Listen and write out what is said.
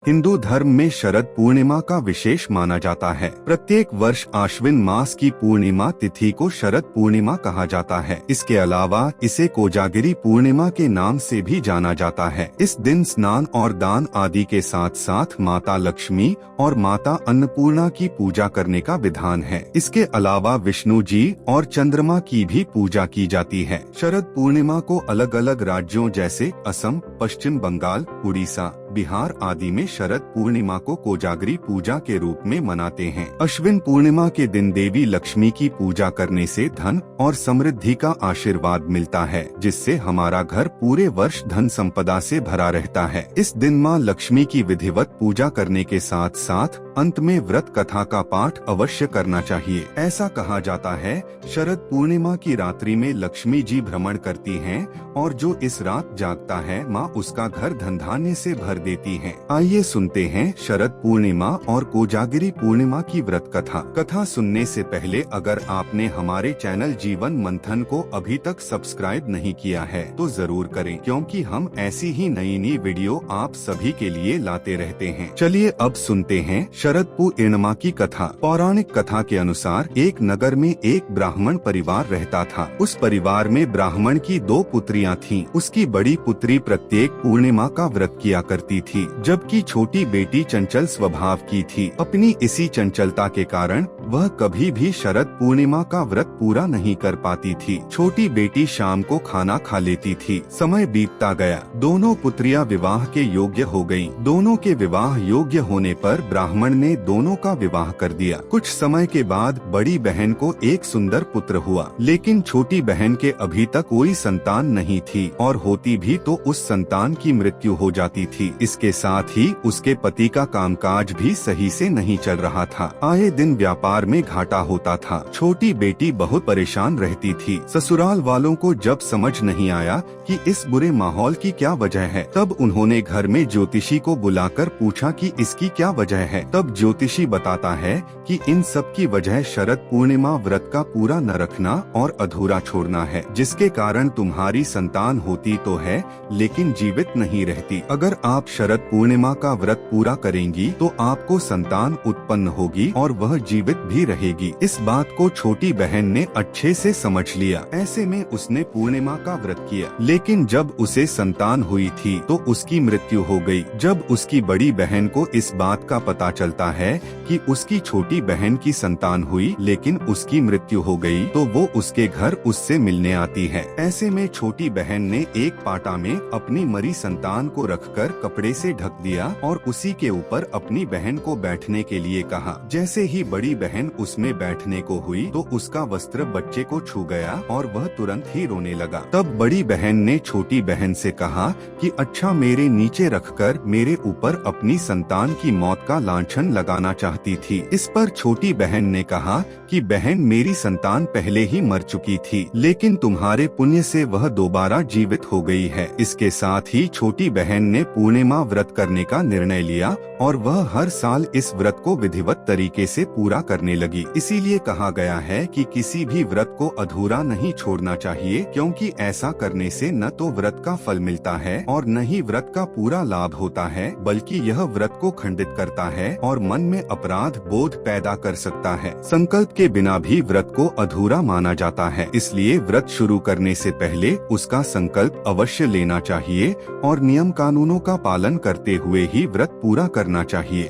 हिंदू धर्म में शरद पूर्णिमा का विशेष माना जाता है। प्रत्येक वर्ष आश्विन मास की पूर्णिमा तिथि को शरद पूर्णिमा कहा जाता है। इसके अलावा इसे कोजागिरी पूर्णिमा के नाम से भी जाना जाता है। इस दिन स्नान और दान आदि के साथ साथ माता लक्ष्मी और माता अन्नपूर्णा की पूजा करने का विधान है। इसके अलावा विष्णु जी और चंद्रमा की भी पूजा की जाती है। शरद पूर्णिमा को अलग अलग राज्यों जैसे असम, पश्चिम बंगाल, उड़ीसा, बिहार आदि में शरद पूर्णिमा को कोजागरी पूजा के रूप में मनाते हैं। अश्विन पूर्णिमा के दिन देवी लक्ष्मी की पूजा करने से धन और समृद्धि का आशीर्वाद मिलता है, जिससे हमारा घर पूरे वर्ष धन संपदा से भरा रहता है। इस दिन मां लक्ष्मी की विधिवत पूजा करने के साथ साथ अंत में व्रत कथा का पाठ अवश्य करना चाहिए। ऐसा कहा जाता है, शरद पूर्णिमा की रात्रि में लक्ष्मी जी भ्रमण करती हैं और जो इस रात जागता है मां उसका घर धन धान्य से भर देती हैं। आइए सुनते हैं शरद पूर्णिमा और कोजागिरी पूर्णिमा की व्रत कथा सुनने से पहले अगर आपने हमारे चैनल जीवन मंथन को अभी तक सब्सक्राइब नहीं किया है तो जरूर करें, क्योंकि हम ऐसी ही नई वीडियो आप सभी के लिए लाते रहते हैं। चलिए अब सुनते हैं शरद पूर्णिमा की कथा। पौराणिक कथा के अनुसार एक नगर में एक ब्राह्मण परिवार रहता था। उस परिवार में ब्राह्मण की 2 पुत्रियां थीं। उसकी बड़ी पुत्री प्रत्येक पूर्णिमा का व्रत किया करती थी, जबकि छोटी बेटी चंचल स्वभाव की थी। अपनी इसी चंचलता के कारण वह कभी भी शरद पूर्णिमा का व्रत पूरा नहीं कर पाती थी। छोटी बेटी शाम को खाना खा लेती थी। समय बीतता गया, दोनों पुत्रियां विवाह के योग्य हो गयीं। दोनों के विवाह योग्य होने पर ब्राह्मण ने दोनों का विवाह कर दिया। कुछ समय के बाद बड़ी बहन को एक सुंदर पुत्र हुआ, लेकिन छोटी बहन के अभी तक कोई संतान नहीं थी और होती भी तो उस संतान की मृत्यु हो जाती थी। इसके साथ ही उसके पति का कामकाज भी सही से नहीं चल रहा था। आए दिन व्यापार में घाटा होता था। छोटी बेटी बहुत परेशान रहती थी। ससुराल वालों को जब समझ नहीं आया कि इस बुरे माहौल की क्या वजह है, तब उन्होंने घर में ज्योतिषी को बुलाकर पूछा कि इसकी क्या वजह है। तब ज्योतिषी बताता है कि इन सब की वजह शरद पूर्णिमा व्रत का पूरा न रखना और अधूरा छोड़ना है, जिसके कारण तुम्हारी संतान होती तो है लेकिन जीवित नहीं रहती। अगर आप शरद पूर्णिमा का व्रत पूरा करेंगी तो आपको संतान उत्पन्न होगी और वह जीवित भी रहेगी। इस बात को छोटी बहन ने अच्छे से समझ लिया। ऐसे में उसने पूर्णिमा का व्रत किया, लेकिन जब उसे संतान हुई थी तो उसकी मृत्यु हो गई। जब उसकी बड़ी बहन को इस बात का पता चलता है कि उसकी छोटी बहन की संतान हुई लेकिन उसकी मृत्यु हो गई, तो वो उसके घर उससे मिलने आती है। ऐसे में छोटी बहन ने एक पाटा में अपनी मरी संतान को रखकर कपड़े से ढक दिया और उसी के ऊपर अपनी बहन को बैठने के लिए कहा। जैसे ही बड़ी बहन उसमें बैठने को हुई तो उसका वस्त्र बच्चे को छू गया और वह तुरंत ही रोने लगा। तब बड़ी बहन ने छोटी बहन से कहा कि अच्छा, मेरे नीचे रखकर मेरे ऊपर अपनी संतान की मौत का लांछन लगाना चाहती थी। इस पर छोटी बहन ने कहा कि बहन, मेरी संतान पहले ही मर चुकी थी, लेकिन तुम्हारे पुण्य से वह दोबारा जीवित हो गई है। इसके साथ ही छोटी बहन ने पूर्णिमा व्रत करने का निर्णय लिया और वह हर साल इस व्रत को विधिवत तरीके से पूरा करने लगी। इसीलिए कहा गया है कि किसी भी व्रत को अधूरा नहीं छोड़ना चाहिए, क्योंकि ऐसा करने से न तो व्रत का फल मिलता है और न ही व्रत का पूरा लाभ होता है, बल्कि यह व्रत को खंडित करता है और मन में अपराध बोध पैदा कर सकता है। संकल्प के बिना भी व्रत को अधूरा माना जाता है। इसलिए व्रत शुरू करने से पहले उसका संकल्प अवश्य लेना चाहिए और नियम कानूनों का पालन करते हुए ही व्रत पूरा करना चाहिए।